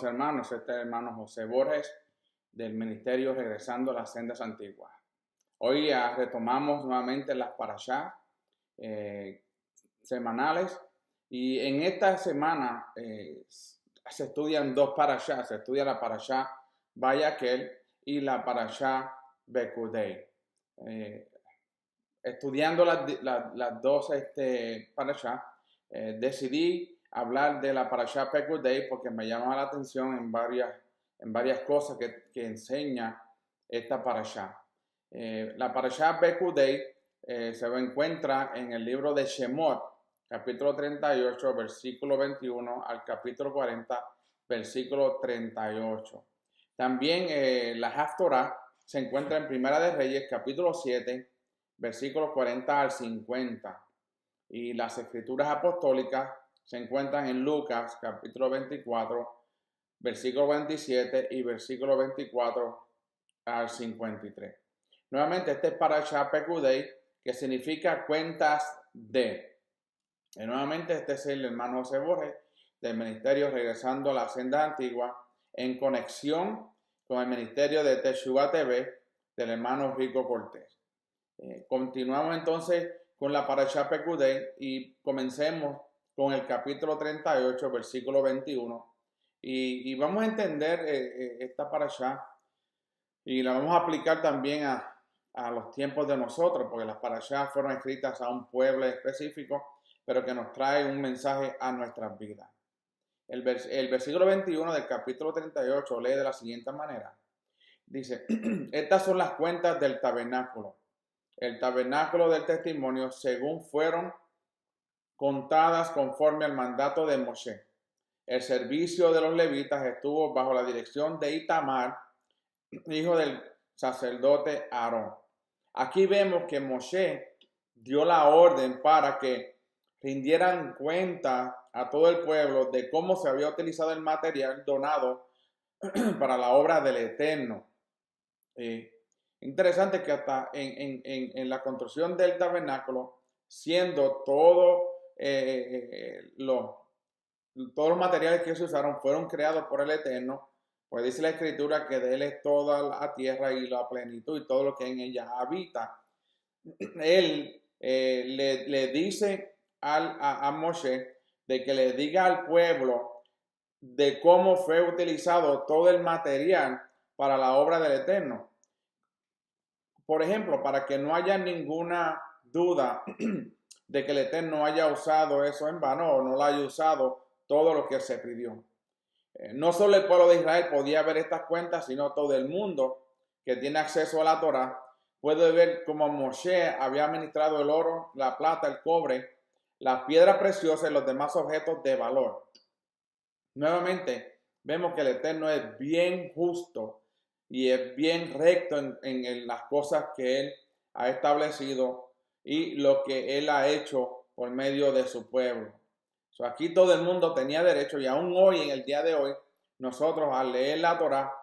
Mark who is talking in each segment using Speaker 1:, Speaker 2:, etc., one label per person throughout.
Speaker 1: Estimados hermanos, este es el hermano José Borges del Ministerio Regresando a las Sendas Antiguas. Hoy retomamos nuevamente las parashá semanales y en esta semana se estudian dos parashá. Se estudia la parashá Vayakhel y la parashá Pekudei. Estudiando las dos parashá, decidí hablar de la parashá Pekudei porque me llama la atención en varias cosas que enseña esta parashá. La parashá Pekudei se encuentra en el libro de Shemot, capítulo 38, versículo 21 al capítulo 40, versículo 38. También la Haftorah se encuentra en Primera de Reyes, capítulo 7, versículos 40 al 50. Y las escrituras apostólicas se encuentran en Lucas, capítulo 24, versículo 27 y versículo 24 al 53. Nuevamente, este es parashá Pekudei, que significa cuentas de. Y nuevamente, este es el hermano José Borges del Ministerio Regresando a la Senda Antigua, en conexión con el Ministerio de Teshuvah TV del hermano Rico Cortés. Continuamos entonces con la parashá Pekudei y comencemos con el capítulo 38, versículo 21. Y vamos a entender esta parashá y la vamos a aplicar también a los tiempos de nosotros, porque las parashás fueron escritas a un pueblo específico, pero que nos trae un mensaje a nuestras vidas. El versículo 21 del capítulo 38 lee de la siguiente manera. Dice, estas son las cuentas del tabernáculo. El tabernáculo del testimonio, según fueron contadas conforme al mandato de Moshe. El servicio de los levitas estuvo bajo la dirección de Itamar, hijo del sacerdote Aarón. Aquí vemos que Moshe dio la orden para que rindieran cuenta a todo el pueblo de cómo se había utilizado el material donado para la obra del Eterno. Interesante que hasta en la construcción del tabernáculo, siendo todos los materiales que se usaron fueron creados por el Eterno, pues dice la Escritura que de Él es toda la tierra y la plenitud y todo lo que en ella habita. Él le dice a Moshe de que le diga al pueblo de cómo fue utilizado todo el material para la obra del Eterno. Por ejemplo, para que no haya ninguna duda de que el Eterno haya usado eso en vano o no lo haya usado todo lo que se pidió. No solo el pueblo de Israel podía ver estas cuentas, sino todo el mundo que tiene acceso a la Torá puede ver cómo Moshe había administrado el oro, la plata, el cobre, las piedras preciosas y los demás objetos de valor. Nuevamente, vemos que el Eterno es bien justo y es bien recto en las cosas que Él ha establecido y lo que Él ha hecho por medio de su pueblo. Aquí todo el mundo tenía derecho y aún hoy, en el día de hoy, nosotros al leer la Torá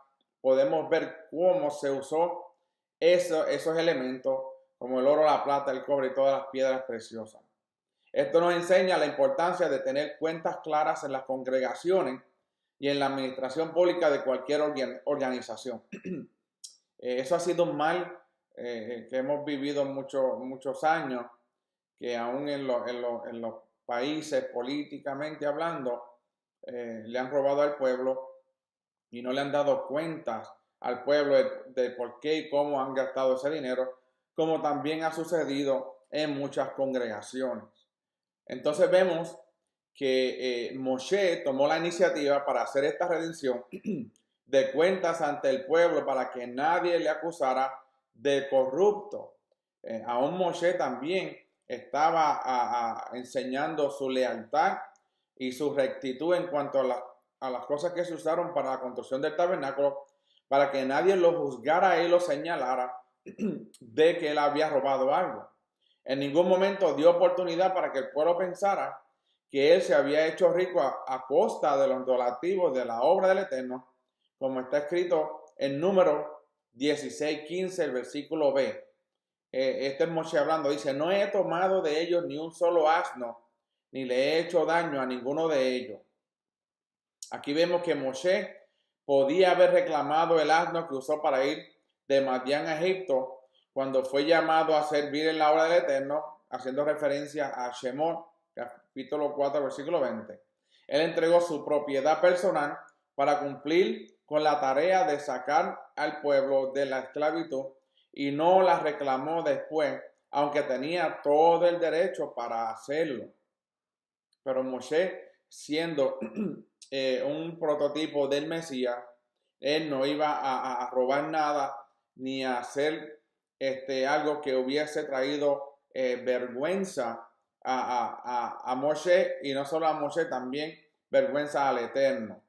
Speaker 1: podemos ver cómo se usó esos elementos como el oro, la plata, el cobre y todas las piedras preciosas. Esto nos enseña la importancia de tener cuentas claras en las congregaciones y en la administración pública de cualquier organización. Eso ha sido un mal que hemos vivido muchos años, que aún en los países políticamente hablando le han robado al pueblo y no le han dado cuentas al pueblo de por qué y cómo han gastado ese dinero, como también ha sucedido en muchas congregaciones. Entonces vemos que Moshe tomó la iniciativa para hacer esta redención de cuentas ante el pueblo para que nadie le acusara de corrupto. Aún Moshe también estaba enseñando su lealtad y su rectitud en cuanto a las cosas que se usaron para la construcción del tabernáculo, para que nadie lo juzgara y lo señalara de que él había robado algo. En ningún momento dio oportunidad para que el pueblo pensara que él se había hecho rico a costa de los donativos de la obra del Eterno, como está escrito en Número 16:15, el versículo B. Este es Moshe hablando, dice, no he tomado de ellos ni un solo asno, ni le he hecho daño a ninguno de ellos. Aquí vemos que Moshe podía haber reclamado el asno que usó para ir de Madián a Egipto cuando fue llamado a servir en la obra del Eterno, haciendo referencia a Shemot, capítulo 4, versículo 20. Él entregó su propiedad personal para cumplir con la tarea de sacar al pueblo de la esclavitud y no la reclamó después, aunque tenía todo el derecho para hacerlo. Pero Moshe, siendo un prototipo del Mesías, él no iba a robar nada ni a hacer algo que hubiese traído vergüenza a Moshe, y no solo a Moshe, también vergüenza al Eterno.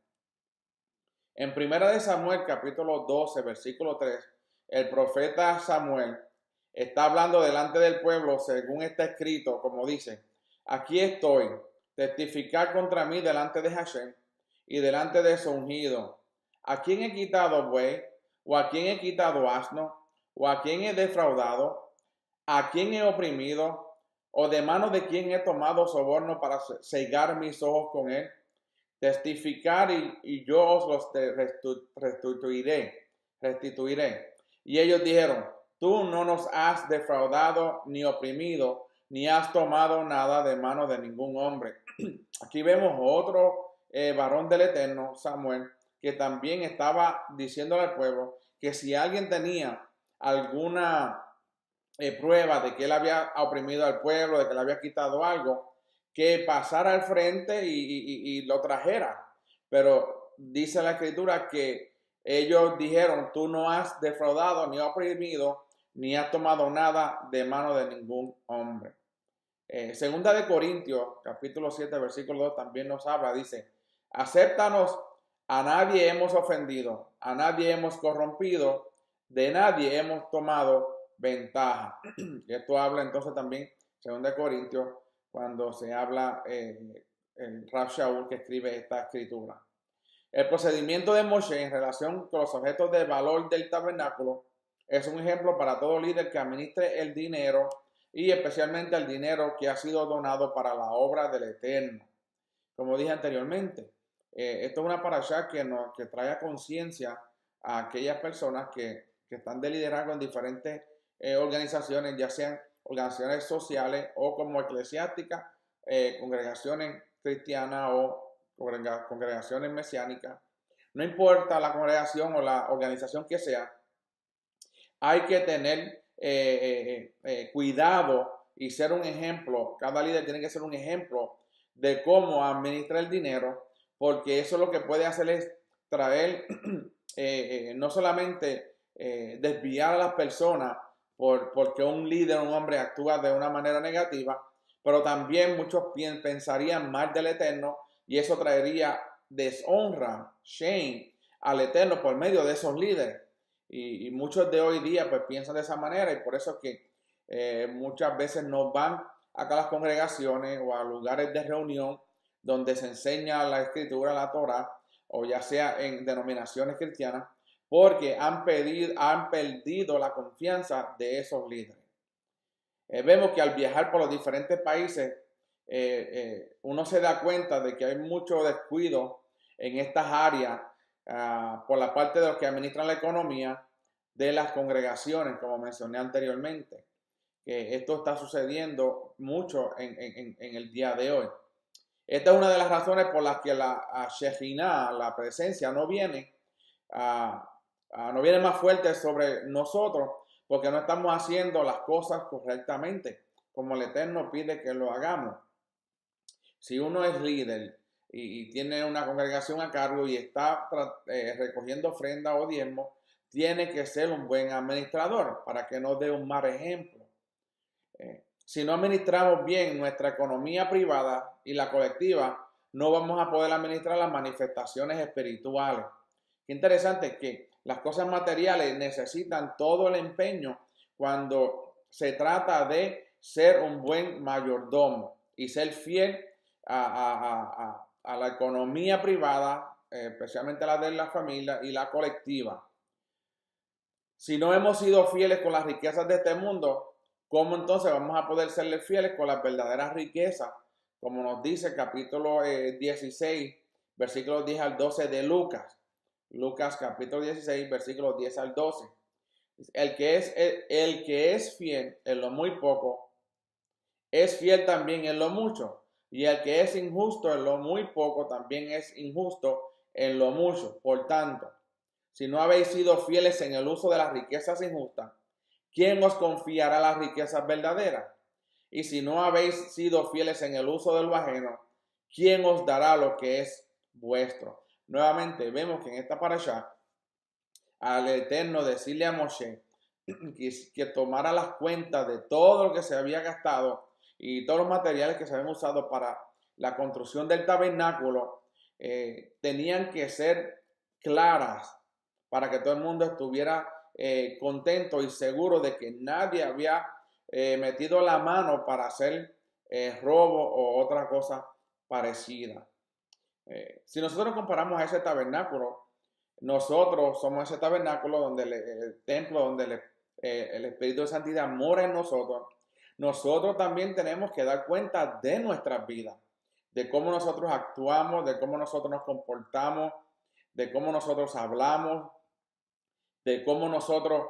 Speaker 1: En 1 Samuel capítulo 12 versículo 3, el profeta Samuel está hablando delante del pueblo según está escrito, como dice: aquí estoy, testificar contra mí delante de Hashem y delante de su ungido. ¿A quién he quitado buey? ¿O a quién he quitado asno? ¿O a quién he defraudado? ¿A quién he oprimido? ¿O de mano de quién he tomado soborno para cegar mis ojos con él? Testificar y yo os los restituiré. Y ellos dijeron: tú no nos has defraudado ni oprimido, ni has tomado nada de mano de ningún hombre. Aquí vemos otro varón del Eterno, Samuel, que también estaba diciéndole al pueblo que si alguien tenía alguna prueba de que él había oprimido al pueblo, de que le había quitado algo, que pasara al frente y lo trajera. Pero dice la escritura que ellos dijeron: tú no has defraudado ni oprimido ni has tomado nada de mano de ningún hombre. Segunda de Corintios capítulo 7 versículo 2 también nos habla, dice: acéptanos, a nadie hemos ofendido, a nadie hemos corrompido, de nadie hemos tomado ventaja. Y esto habla entonces también, segunda de Corintios, cuando se habla el Rab Shaul que escribe esta escritura. El procedimiento de Moshe en relación con los objetos de valor del tabernáculo es un ejemplo para todo líder que administre el dinero, y especialmente el dinero que ha sido donado para la obra del Eterno. Como dije anteriormente, esto es una parashá que trae a conciencia a aquellas personas que están de liderazgo en diferentes organizaciones, ya sean organizaciones sociales o como eclesiásticas, congregaciones cristianas o congregaciones mesiánicas. No importa la congregación o la organización que sea, hay que tener cuidado y ser un ejemplo. Cada líder tiene que ser un ejemplo de cómo administrar el dinero, porque eso lo que puede hacer es traer, no solamente desviar a las personas porque un líder, un hombre actúa de una manera negativa, pero también muchos pensarían mal del Eterno, y eso traería deshonra, shame, al Eterno por medio de esos líderes. Y muchos de hoy día pues piensan de esa manera, y por eso es que muchas veces no van acá a las congregaciones o a lugares de reunión donde se enseña la escritura, la Torah, o ya sea en denominaciones cristianas, porque han perdido la confianza de esos líderes. Vemos que al viajar por los diferentes países, uno se da cuenta de que hay mucho descuido en estas áreas por la parte de los que administran la economía de las congregaciones, como mencioné anteriormente. Que esto está sucediendo mucho en el día de hoy. Esta es una de las razones por las que la Shejinah, la presencia, no viene más fuerte sobre nosotros, porque no estamos haciendo las cosas correctamente, como el Eterno pide que lo hagamos. Si uno es líder y tiene una congregación a cargo y está recogiendo ofrenda o diezmo, tiene que ser un buen administrador para que no dé un mal ejemplo. Si no administramos bien nuestra economía privada y la colectiva, no vamos a poder administrar las manifestaciones espirituales. Qué interesante que las cosas materiales necesitan todo el empeño cuando se trata de ser un buen mayordomo y ser fiel a la economía privada, especialmente la de la familia y la colectiva. Si no hemos sido fieles con las riquezas de este mundo, ¿cómo entonces vamos a poder serle fieles con las verdaderas riquezas? Como nos dice el capítulo 16, versículos 10 al 12 de Lucas. Lucas capítulo 16, versículos 10 al 12. El que es fiel en lo muy poco, es fiel también en lo mucho. Y el que es injusto en lo muy poco, también es injusto en lo mucho. Por tanto, si no habéis sido fieles en el uso de las riquezas injustas, ¿quién os confiará las riquezas verdaderas? Y si no habéis sido fieles en el uso de lo ajeno, ¿quién os dará lo que es vuestro? Nuevamente vemos que en esta parasha, al Eterno decirle a Moshe que tomara las cuentas de todo lo que se había gastado y todos los materiales que se habían usado para la construcción del tabernáculo, tenían que ser claras para que todo el mundo estuviera contento y seguro de que nadie había metido la mano para hacer robo o otra cosa parecida. Si nosotros comparamos a ese tabernáculo, nosotros somos ese tabernáculo donde el templo, donde el Espíritu de Santidad mora en nosotros. Nosotros también tenemos que dar cuenta de nuestras vidas, de cómo nosotros actuamos, de cómo nosotros nos comportamos, de cómo nosotros hablamos, de cómo nosotros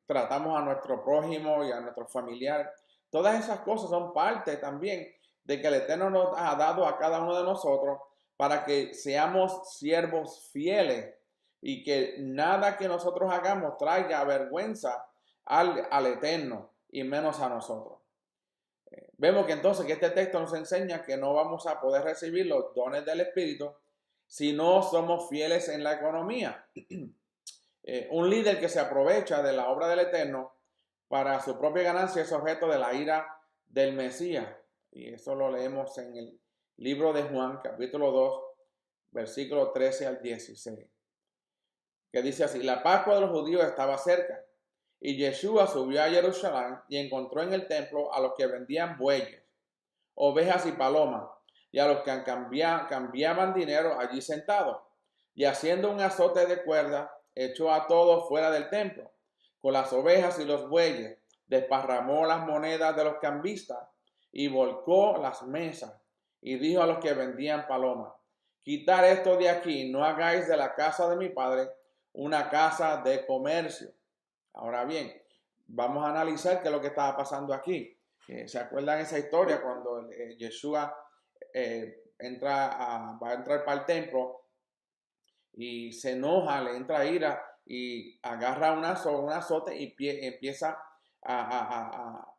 Speaker 1: tratamos a nuestro prójimo y a nuestro familiar. Todas esas cosas son parte también de que el Eterno nos ha dado a cada uno de nosotros para que seamos siervos fieles y que nada que nosotros hagamos traiga vergüenza al Eterno y menos a nosotros. Vemos que entonces que este texto nos enseña que no vamos a poder recibir los dones del Espíritu si no somos fieles en la economía. Un líder que se aprovecha de la obra del Eterno para su propia ganancia es objeto de la ira del Mesías. Y eso lo leemos en el libro de Juan, capítulo 2, versículos 13 al 16. Que dice así: la Pascua de los judíos estaba cerca, y Yeshua subió a Jerusalén y encontró en el templo a los que vendían bueyes, ovejas y palomas, y a los que cambiaban dinero allí sentados. Y haciendo un azote de cuerda, echó a todos fuera del templo, con las ovejas y los bueyes, desparramó las monedas de los cambistas y volcó las mesas, y dijo a los que vendían palomas: quitar esto de aquí, no hagáis de la casa de mi padre una casa de comercio. Ahora bien, vamos a analizar qué es lo que estaba pasando aquí. ¿Se acuerdan esa historia cuando Yeshua va a entrar para el templo y se enoja, le entra ira y agarra un azote y empieza a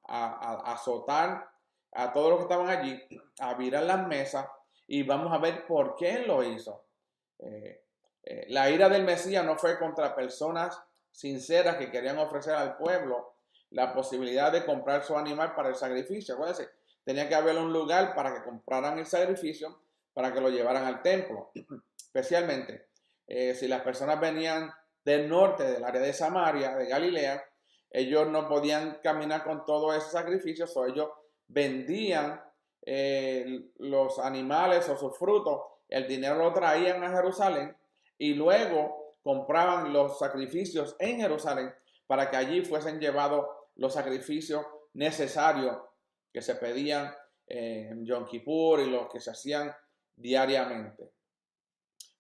Speaker 1: azotar a todos los que estaban allí, a virar las mesas, y vamos a ver por qué él lo hizo? La ira del Mesías no fue contra personas sinceras que querían ofrecer al pueblo la posibilidad de comprar su animal para el sacrificio. Acuérdense, tenía que haber un lugar para que compraran el sacrificio para que lo llevaran al templo. Especialmente si las personas venían del norte, del área de Samaria, de Galilea, ellos no podían caminar con todos esos sacrificios, o ellos vendían los animales o sus frutos, el dinero lo traían a Jerusalén y luego compraban los sacrificios en Jerusalén para que allí fuesen llevados los sacrificios necesarios que se pedían en Yom Kippur y los que se hacían diariamente.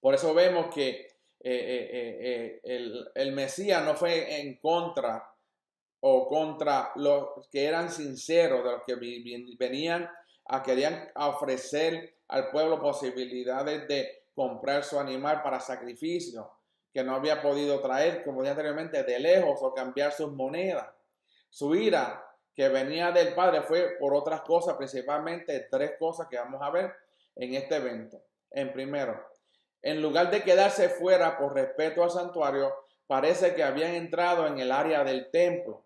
Speaker 1: Por eso vemos que el Mesías no fue en contra o contra los que eran sinceros, de los que venían querían ofrecer al pueblo posibilidades de comprar su animal para sacrificio, que no había podido traer, como dije anteriormente, de lejos, o cambiar sus monedas. Su ira que venía del Padre fue por otras cosas, principalmente tres cosas que vamos a ver en este evento. En primero, en lugar de quedarse fuera por respeto al santuario, parece que habían entrado en el área del templo.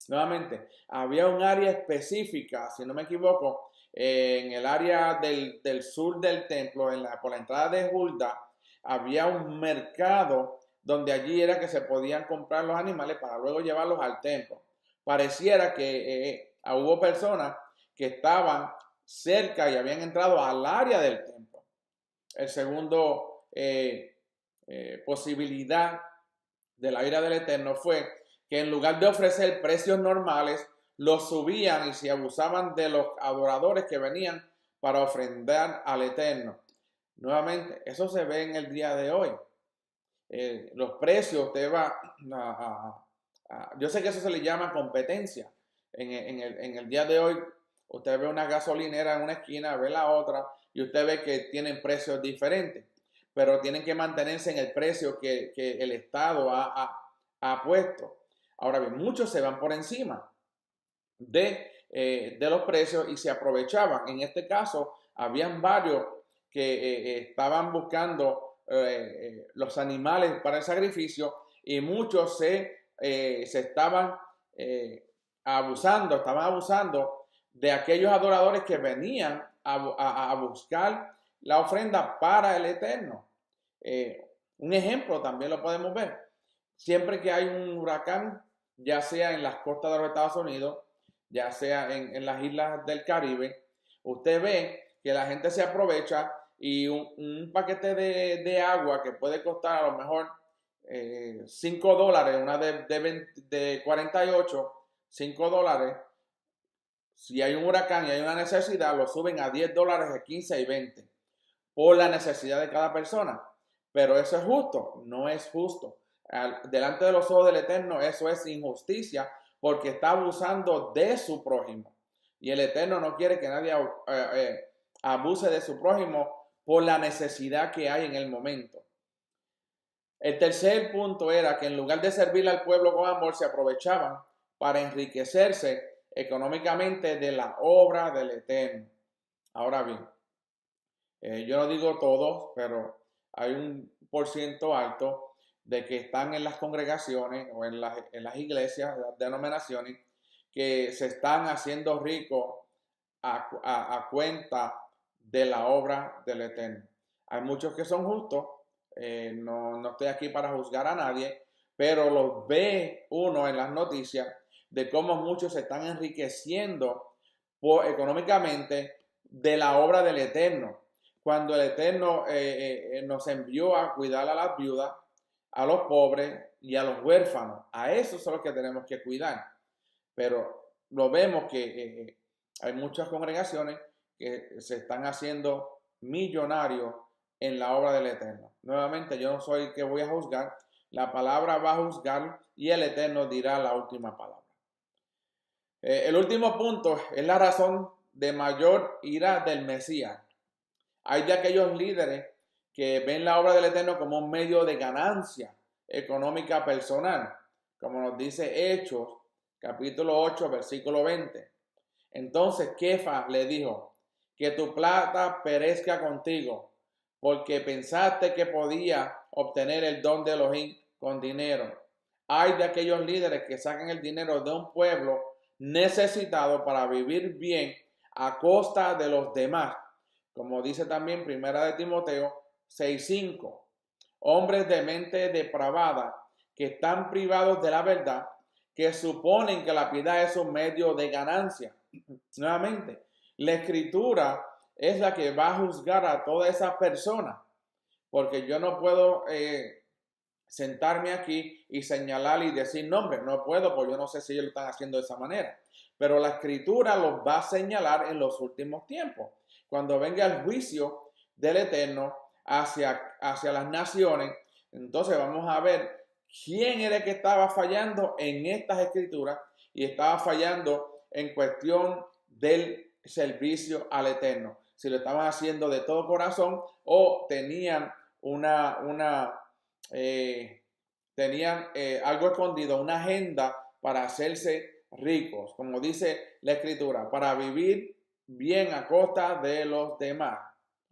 Speaker 1: Nuevamente, había un área específica, si no me equivoco, en el área del sur del templo, por la entrada de Hulda, había un mercado donde allí era que se podían comprar los animales para luego llevarlos al templo. Pareciera que hubo personas que estaban cerca y habían entrado al área del templo. El segundo posibilidad de la ira del Eterno fue que en lugar de ofrecer precios normales, los subían y se abusaban de los adoradores que venían para ofrendar al Eterno. Nuevamente, eso se ve en el día de hoy. Los precios, usted va yo sé que eso se le llama competencia. En el día de hoy, usted ve una gasolinera en una esquina, ve la otra, y usted ve que tienen precios diferentes, pero tienen que mantenerse en el precio que el Estado ha puesto. Ahora bien, muchos se van por encima de los precios y se aprovechaban. En este caso, habían varios que estaban buscando los animales para el sacrificio y muchos se estaban abusando de aquellos adoradores que venían a buscar la ofrenda para el Eterno. Un ejemplo también lo podemos ver. Siempre que hay un huracán, ya sea en las costas de los Estados Unidos, ya sea en las islas del Caribe, usted ve que la gente se aprovecha y un paquete de agua que puede costar a lo mejor $5, una de 48, $5, si hay un huracán y hay una necesidad, lo suben a $10, a 15 y 20 por la necesidad de cada persona. Pero eso es justo, no es justo. Delante de los ojos del Eterno, eso es injusticia porque está abusando de su prójimo. Y el Eterno no quiere que nadie abuse de su prójimo por la necesidad que hay en el momento. El tercer punto era que en lugar de servirle al pueblo con amor, se aprovechaban para enriquecerse económicamente de la obra del Eterno. Ahora bien, yo no digo todos, pero hay un porciento alto de que están en las congregaciones o en las iglesias, las denominaciones, que se están haciendo ricos a cuenta de la obra del Eterno. Hay muchos que son justos, no estoy aquí para juzgar a nadie, pero los ve uno en las noticias de cómo muchos se están enriqueciendo económicamente de la obra del Eterno. Cuando el Eterno nos envió a cuidar a las viudas, a los pobres y a los huérfanos. A esos son los que tenemos que cuidar. Pero lo vemos que hay muchas congregaciones que se están haciendo millonarios en la obra del Eterno. Nuevamente, yo no soy el que voy a juzgar. La palabra va a juzgar y el Eterno dirá la última palabra. El último punto es la razón de mayor ira del Mesías. Hay de aquellos líderes que ven la obra del Eterno como un medio de ganancia económica personal, como nos dice Hechos, capítulo 8, versículo 20. Entonces Kefa le dijo, que tu plata perezca contigo, porque pensaste que podía obtener el don de Elohim con dinero. Hay de aquellos líderes que sacan el dinero de un pueblo necesitado para vivir bien a costa de los demás. Como dice también Primera de Timoteo 6:5, hombres de mente depravada que están privados de la verdad, que suponen que la piedad es un medio de ganancia. Nuevamente, la escritura es la que va a juzgar a toda esa persona, porque yo no puedo sentarme aquí y señalar y decir nombres, no puedo, porque yo no sé si ellos lo están haciendo de esa manera, pero la escritura los va a señalar en los últimos tiempos, cuando venga el juicio del Eterno hacia las naciones. Entonces vamos a ver quién era el que estaba fallando en estas escrituras y estaba fallando en cuestión del servicio al Eterno. Si lo estaban haciendo de todo corazón o tenían tenían algo escondido, una agenda para hacerse ricos, como dice la escritura, para vivir bien a costa de los demás.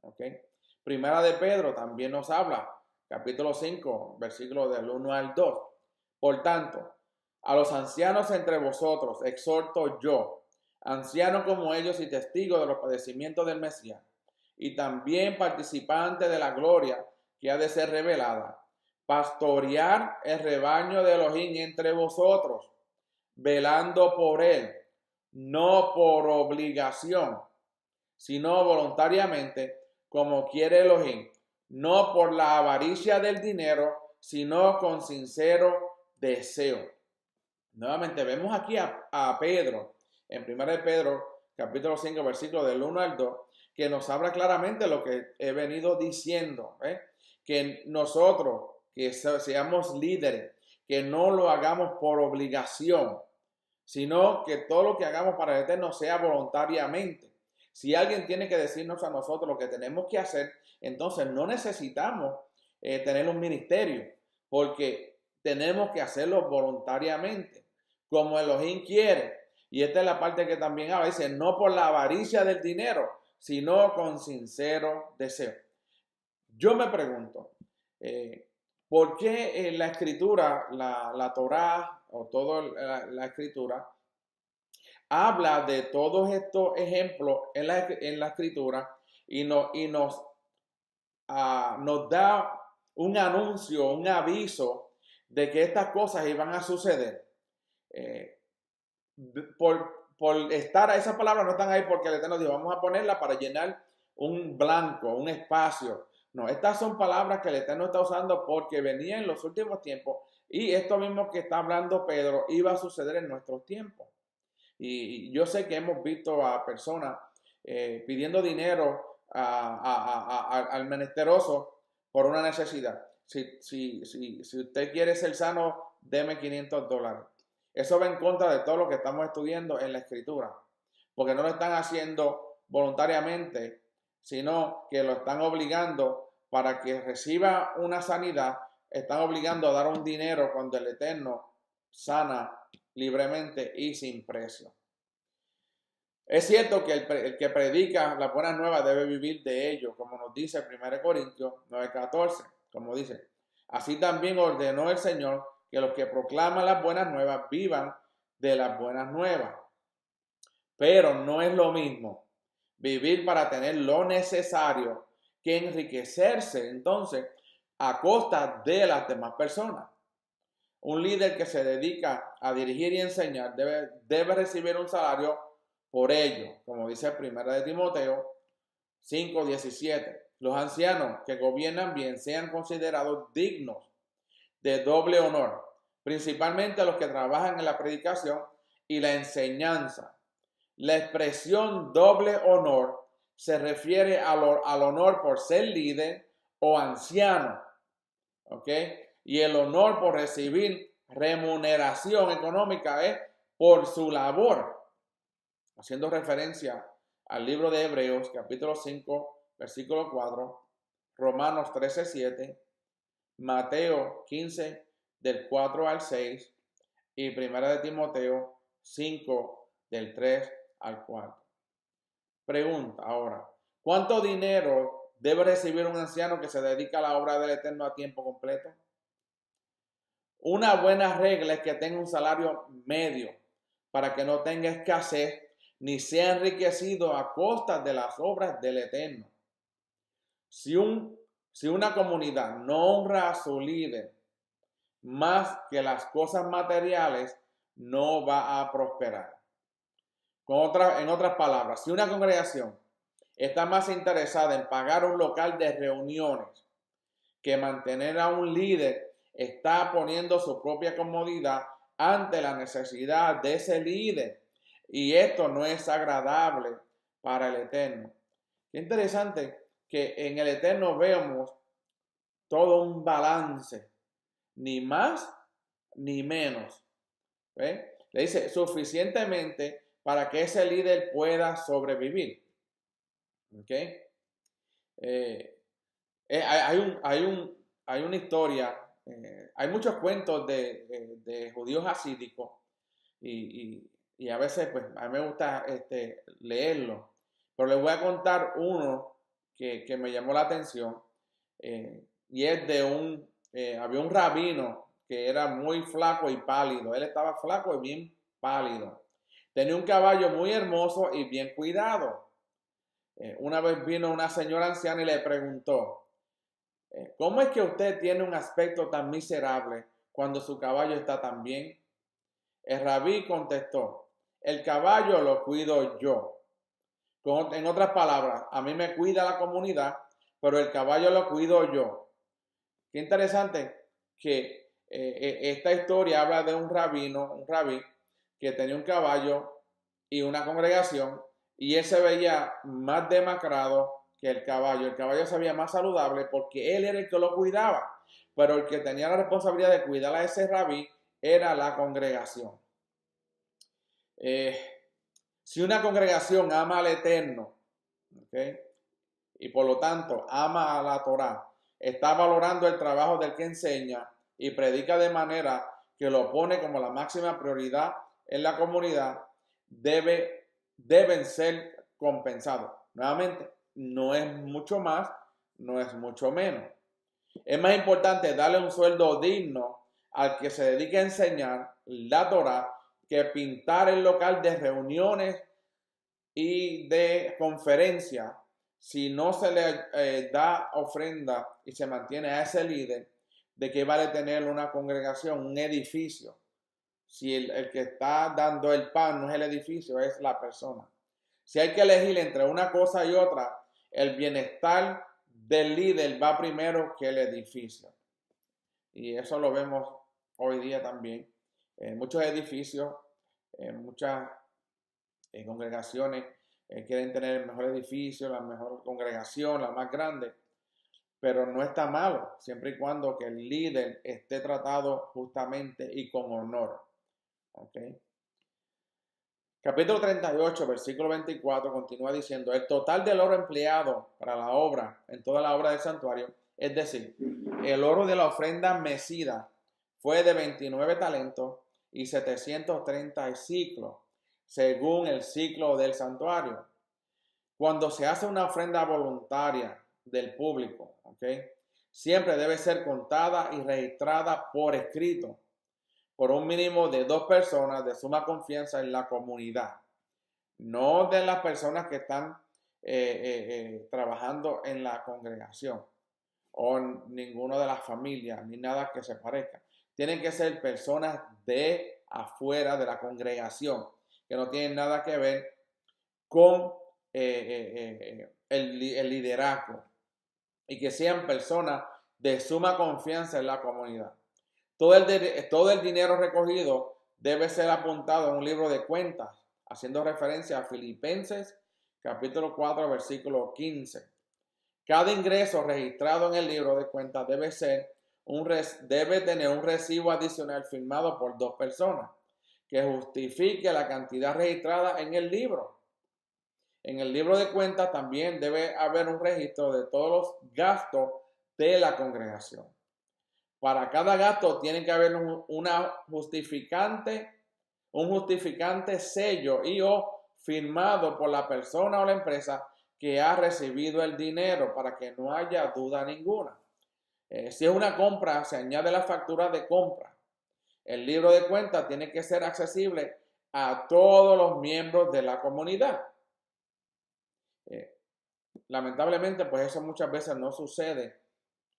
Speaker 1: ¿Okay? Primera de Pedro también nos habla, capítulo 5, versículos del 1 al 2. Por tanto, a los ancianos entre vosotros exhorto yo, anciano como ellos y testigo de los padecimientos del Mesías, y también participante de la gloria que ha de ser revelada, pastorear el rebaño de Elohim entre vosotros, velando por él, no por obligación, sino voluntariamente, como quiere Elohim, no por la avaricia del dinero, sino con sincero deseo. Nuevamente vemos aquí a Pedro, en 1 de Pedro, capítulo 5, versículo del 1 al 2, que nos habla claramente lo que he venido diciendo, que nosotros, que seamos líderes, que no lo hagamos por obligación, sino que todo lo que hagamos para el Eterno sea voluntariamente. Si alguien tiene que decirnos a nosotros lo que tenemos que hacer, entonces no necesitamos tener un ministerio, porque tenemos que hacerlo voluntariamente, como Elohim quiere. Y esta es la parte que también habla, dice, no por la avaricia del dinero, sino con sincero deseo. Yo me pregunto, ¿por qué en la escritura, la Torá o toda la escritura, habla de todos estos ejemplos en la escritura y nos da un anuncio, un aviso de que estas cosas iban a suceder? Por estar, esas palabras no están ahí porque el Eterno dijo, vamos a ponerla para llenar un blanco, un espacio. No, estas son palabras que el Eterno está usando porque venía en los últimos tiempos y esto mismo que está hablando Pedro iba a suceder en nuestros tiempos. Y yo sé que hemos visto a personas pidiendo dinero al menesteroso por una necesidad. Si usted quiere ser sano, deme $500. Eso va en contra de todo lo que estamos estudiando en la escritura, porque no lo están haciendo voluntariamente, sino que lo están obligando para que reciba una sanidad, están obligando a dar un dinero cuando el Eterno sana libremente y sin precio. Es cierto que el que predica las buenas nuevas debe vivir de ello, como nos dice 1 Corintios 9:14, como dice, así también ordenó el Señor que los que proclaman las buenas nuevas vivan de las buenas nuevas. Pero no es lo mismo vivir para tener lo necesario que enriquecerse entonces a costa de las demás personas. Un líder que se dedica a dirigir y enseñar debe recibir un salario por ello, como dice 1 Timoteo 5:17. Los ancianos que gobiernan bien sean considerados dignos de doble honor, principalmente a los que trabajan en la predicación y la enseñanza. La expresión doble honor se refiere al honor por ser líder o anciano, ¿ok? Y el honor por recibir remuneración económica es por su labor, haciendo referencia al libro de Hebreos, capítulo 5, versículo 4, Romanos 13:7, Mateo 15, del 4 al 6, y 1 Timoteo 5, del 3 al 4. Pregunta ahora, ¿cuánto dinero debe recibir un anciano que se dedica a la obra del Eterno a tiempo completo? Una buena regla es que tenga un salario medio para que no tenga escasez ni sea enriquecido a costa de las obras del Eterno. Si una comunidad no honra a su líder más que las cosas materiales, no va a prosperar. En otras palabras, si una congregación está más interesada en pagar un local de reuniones que mantener a un líder, está poniendo su propia comodidad ante la necesidad de ese líder. Y esto no es agradable para el Eterno. Qué interesante que en el Eterno vemos todo un balance, ni más ni menos. ¿Ve? Le dice suficientemente para que ese líder pueda sobrevivir. ¿Ok? Hay una historia, hay muchos cuentos de judíos hasídicos y a veces pues a mí me gusta leerlo, pero les voy a contar uno que me llamó la atención y es había un rabino que era muy flaco y pálido, él estaba flaco y bien pálido, tenía un caballo muy hermoso y bien cuidado. Una vez vino una señora anciana y le preguntó, ¿cómo es que usted tiene un aspecto tan miserable cuando su caballo está tan bien? El rabí contestó, el caballo lo cuido yo. En otras palabras, a mí me cuida la comunidad, pero el caballo lo cuido yo. Qué interesante que esta historia habla de un rabí que tenía un caballo y una congregación y él se veía más demacrado que el caballo. El caballo se veía más saludable porque él era el que lo cuidaba, pero el que tenía la responsabilidad de cuidar a ese rabí era la congregación. Si una congregación ama al Eterno, ¿okay?, y por lo tanto ama a la Torá, está valorando el trabajo del que enseña y predica de manera que lo pone como la máxima prioridad en la comunidad, deben ser compensados. Nuevamente, no es mucho más, no es mucho menos. Es más importante darle un sueldo digno al que se dedique a enseñar la Torá que pintar el local de reuniones y de conferencia. Si no se le da ofrenda y se mantiene a ese líder, ¿de qué vale tener una congregación, un edificio? Si el que está dando el pan no es el edificio, es la persona. Si hay que elegir entre una cosa y otra, el bienestar del líder va primero que el edificio. Y eso lo vemos hoy día también. En muchos edificios, en muchas congregaciones quieren tener el mejor edificio, la mejor congregación, la más grande, pero no está malo, siempre y cuando que el líder esté tratado justamente y con honor. ¿Okay? Capítulo 38, versículo 24, continúa diciendo: el total del oro empleado para la obra, en toda la obra del santuario, es decir, el oro de la ofrenda mecida, fue de 29 talentos y 730 ciclos, según el ciclo del santuario. Cuando se hace una ofrenda voluntaria del público, ¿okay?, siempre debe ser contada y registrada por escrito por un mínimo de 2 personas de suma confianza en la comunidad, no de las personas que están trabajando en la congregación o ninguna de las familias, ni nada que se parezca. Tienen que ser personas de afuera de la congregación, que no tienen nada que ver con el liderazgo, y que sean personas de suma confianza en la comunidad. Todo el dinero recogido debe ser apuntado en un libro de cuentas, haciendo referencia a Filipenses capítulo 4, versículo 15. Cada ingreso registrado en el libro de cuentas debe tener un recibo adicional firmado por 2 personas que justifique la cantidad registrada en el libro. En el libro de cuentas también debe haber un registro de todos los gastos de la congregación. Para cada gasto tiene que haber un justificante sello y o firmado por la persona o la empresa que ha recibido el dinero, para que no haya duda ninguna. Si es una compra, se añade la factura de compra. El libro de cuentas tiene que ser accesible a todos los miembros de la comunidad. Lamentablemente, pues eso muchas veces no sucede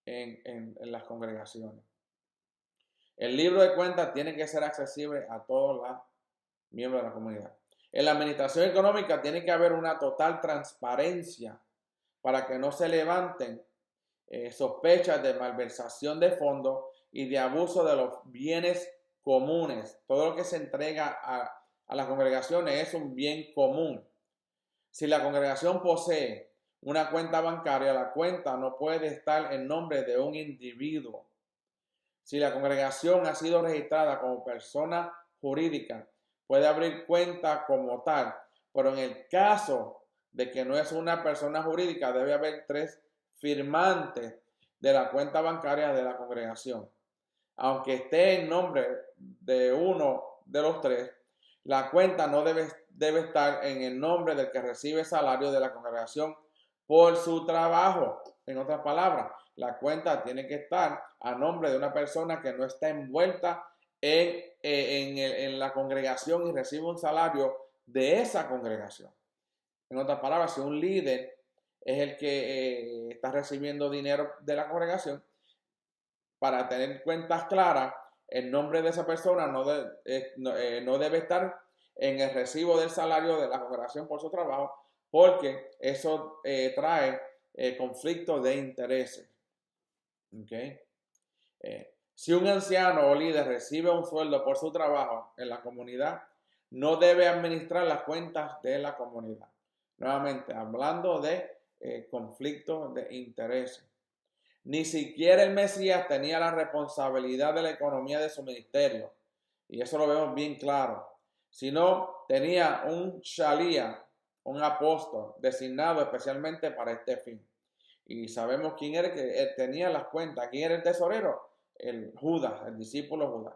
Speaker 1: en las congregaciones. El libro de cuentas tiene que ser accesible a todos los miembros de la comunidad. En la administración económica tiene que haber una total transparencia para que no se levanten sospechas de malversación de fondos y de abuso de los bienes comunes. Todo lo que se entrega a las congregaciones es un bien común. Si la congregación posee una cuenta bancaria, la cuenta no puede estar en nombre de un individuo. Si la congregación ha sido registrada como persona jurídica, puede abrir cuenta como tal, pero en el caso de que no es una persona jurídica, debe haber 3 firmantes de la cuenta bancaria de la congregación. Aunque esté en nombre de uno de los 3, la cuenta no debe estar en el nombre del que recibe salario de la congregación por su trabajo. En otras palabras, la cuenta tiene que estar a nombre de una persona que no está envuelta en la congregación y recibe un salario de esa congregación. En otras palabras, si un líder es el que está recibiendo dinero de la congregación, para tener cuentas claras, el nombre de esa persona no debe estar en el recibo del salario de la congregación por su trabajo, porque eso trae conflicto de intereses. ¿Okay? Si un anciano o líder recibe un sueldo por su trabajo en la comunidad, no debe administrar las cuentas de la comunidad. Nuevamente, hablando de conflicto de intereses. Ni siquiera el Mesías tenía la responsabilidad de la economía de su ministerio. Y eso lo vemos bien claro. Sino tenía un shalía, un apóstol, designado especialmente para este fin. Y sabemos quién era el que tenía las cuentas. ¿Quién era el tesorero? El Judas, el discípulo Judas.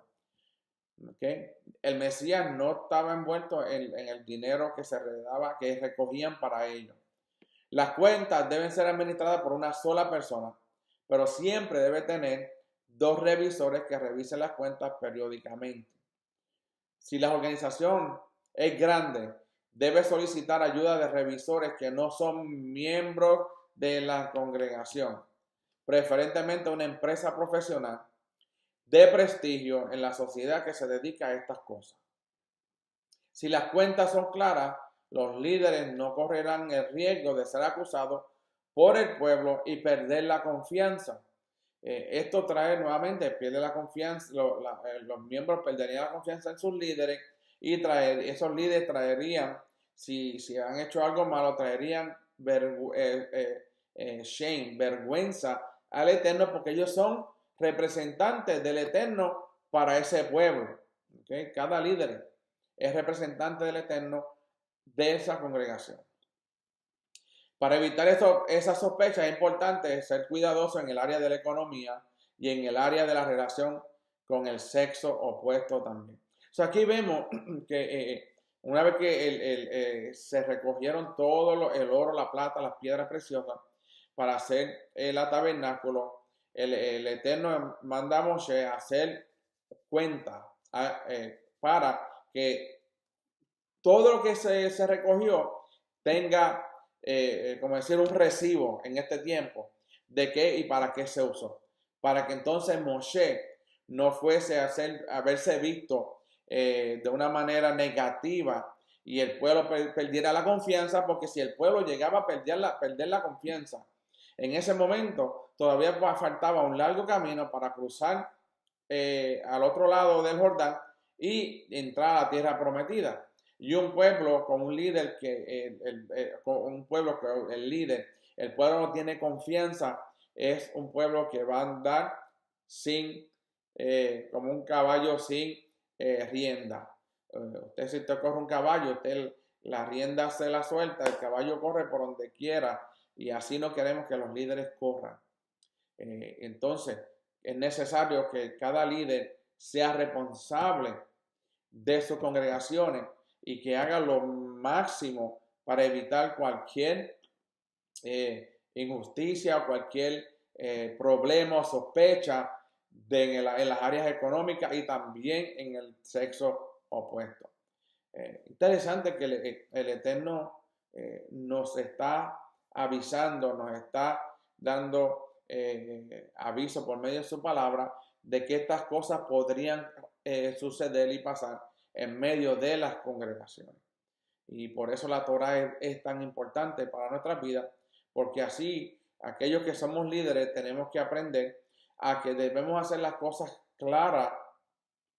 Speaker 1: ¿Okay? El Mesías no estaba envuelto en el dinero que se redaba, que recogían para ellos. Las cuentas deben ser administradas por una sola persona, pero siempre debe tener 2 revisores que revisen las cuentas periódicamente. Si la organización es grande, debe solicitar ayuda de revisores que no son miembros de la congregación, preferentemente una empresa profesional de prestigio en la sociedad que se dedica a estas cosas. Si las cuentas son claras, los líderes no correrán el riesgo de ser acusados por el pueblo y perder la confianza. Esto trae nuevamente, pierde la confianza, los miembros perderían la confianza en sus líderes y esos líderes traerían, si han hecho algo malo, traerían shame, vergüenza al Eterno, porque ellos son representantes del Eterno para ese pueblo. ¿Okay? Cada líder es representante del Eterno de esa congregación. Para evitar esa sospecha es importante ser cuidadoso en el área de la economía y en el área de la relación con el sexo opuesto también. Aquí vemos que una vez que se recogieron todo el oro, la plata, las piedras preciosas para hacer el tabernáculo, el Eterno manda a Moshe a hacer cuenta para que todo lo que se recogió tenga, como decir, un recibo en este tiempo de qué y para qué se usó. Para que entonces Moshe no fuese a verse visto de una manera negativa y el pueblo perdiera la confianza, porque si el pueblo llegaba a perder la confianza, en ese momento todavía faltaba un largo camino para cruzar al otro lado del Jordán y entrar a la tierra prometida. Y un pueblo con un líder el pueblo no tiene confianza, es un pueblo que va a andar sin, como un caballo sin rienda. Usted, si usted corre un caballo, usted la rienda se la suelta, el caballo corre por donde quiera, y así no queremos que los líderes corran. Entonces, es necesario que cada líder sea responsable de sus congregaciones y que haga lo máximo para evitar cualquier injusticia o cualquier problema o sospecha en las áreas económicas y también en el sexo opuesto. Interesante que el Eterno nos está avisando, nos está dando aviso por medio de su palabra de que estas cosas podrían suceder y pasar en medio de las congregaciones. Y por eso la Torah es tan importante para nuestras vidas, porque así aquellos que somos líderes tenemos que aprender a que debemos hacer las cosas claras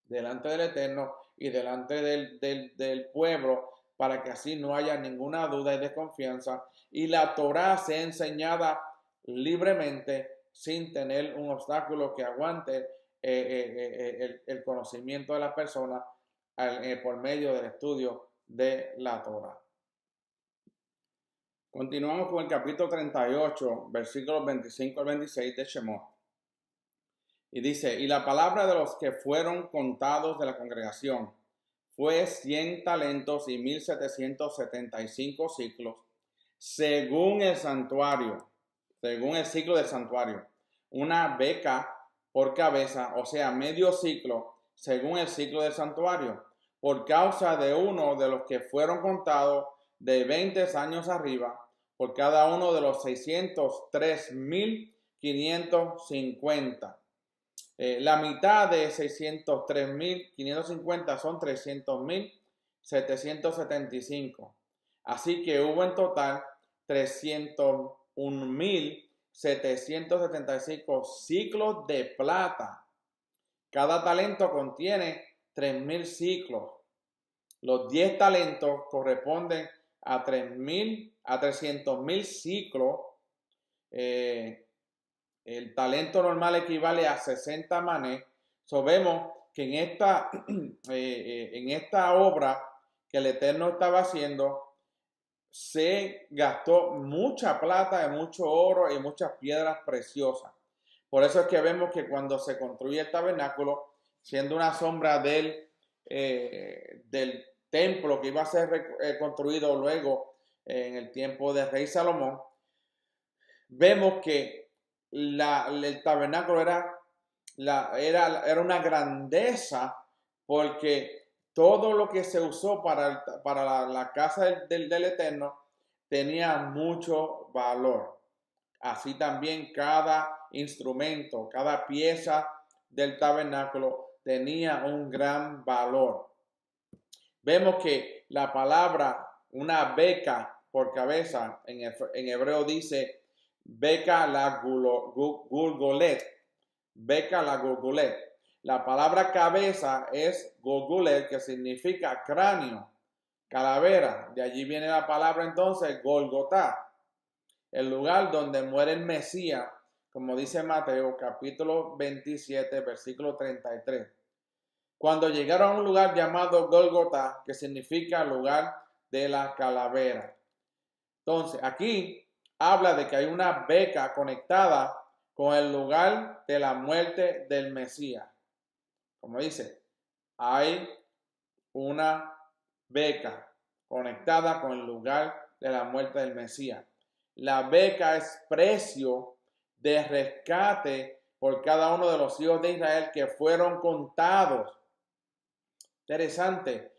Speaker 1: delante del Eterno y delante del pueblo, para que así no haya ninguna duda y desconfianza y la Torah sea enseñada libremente sin tener un obstáculo que aguante el conocimiento de la persona por medio del estudio de la Torah. Continuamos con el capítulo 38, versículos 25 al 26 de Shemot. Y dice, y la palabra de los que fueron contados de la congregación fue 100 talentos y 1775 ciclos, según el santuario, según el ciclo del santuario. Una beca por cabeza, o sea, medio ciclo, según el ciclo del santuario, por causa de uno de los que fueron contados de 20 años arriba, por cada uno de los 603,550. La mitad de 603,550 son 300,775. Así que hubo en total 301,775 ciclos de plata. Cada talento contiene 3,000 ciclos. Los 10 talentos corresponden a 300,000 ciclos. El talento normal equivale a 60 manés. So, vemos que en esta obra que el Eterno estaba haciendo, se gastó mucha plata y mucho oro y muchas piedras preciosas. Por eso es que vemos que cuando se construye el tabernáculo, siendo una sombra del templo que iba a ser construido luego en el tiempo del rey Salomón, vemos que el tabernáculo era una grandeza, porque todo lo que se usó para la casa del Eterno tenía mucho valor. Así también cada instrumento, cada pieza del tabernáculo tenía un gran valor. Vemos que la palabra, una beca por cabeza, en hebreo dice beca la gulgolet. Beca la gulgolet. La palabra cabeza es gulgolet, que significa cráneo, calavera. De allí viene la palabra entonces Golgotá, el lugar donde muere el Mesías, como dice Mateo capítulo 27, versículo 33. Cuando llegaron a un lugar llamado Golgotá, que significa lugar de la calavera. Entonces, aquí habla de que hay una beca conectada con el lugar de la muerte del Mesías. Como dice, hay una beca conectada con el lugar de la muerte del Mesías. La beca es precio de rescate por cada uno de los hijos de Israel que fueron contados. Interesante.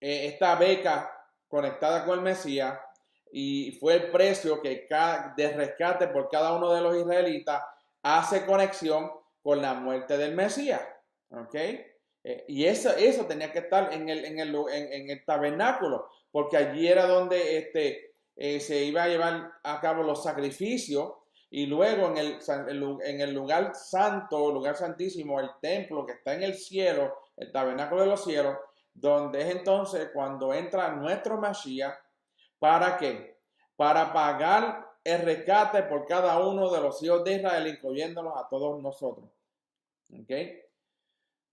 Speaker 1: Esta beca conectada con el Mesías, y fue el precio de rescate por cada uno de los israelitas, hace conexión con la muerte del Mesías. ¿Ok? Y eso tenía que estar en el tabernáculo, porque allí era donde se iba a llevar a cabo los sacrificios, y luego en el lugar santo, lugar santísimo, el templo que está en el cielo, el tabernáculo de los cielos, donde es entonces cuando entra nuestro Mashiach. ¿Para qué? Para pagar el rescate por cada uno de los hijos de Israel, incluyéndolos a todos nosotros. ¿Ok?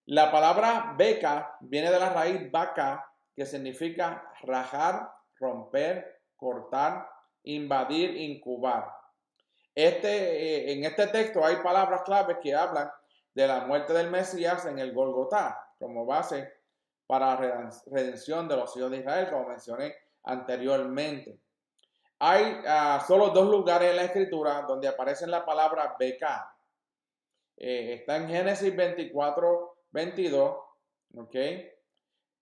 Speaker 1: La palabra beca viene de la raíz baca, que significa rajar, romper, cortar, invadir, incubar. En este texto hay palabras claves que hablan de la muerte del Mesías en el Golgotá, como base para la redención de los hijos de Israel, como mencioné anteriormente. Hay solo dos lugares en la Escritura donde aparece la palabra beca. Está en Génesis 24, 22, ¿ok?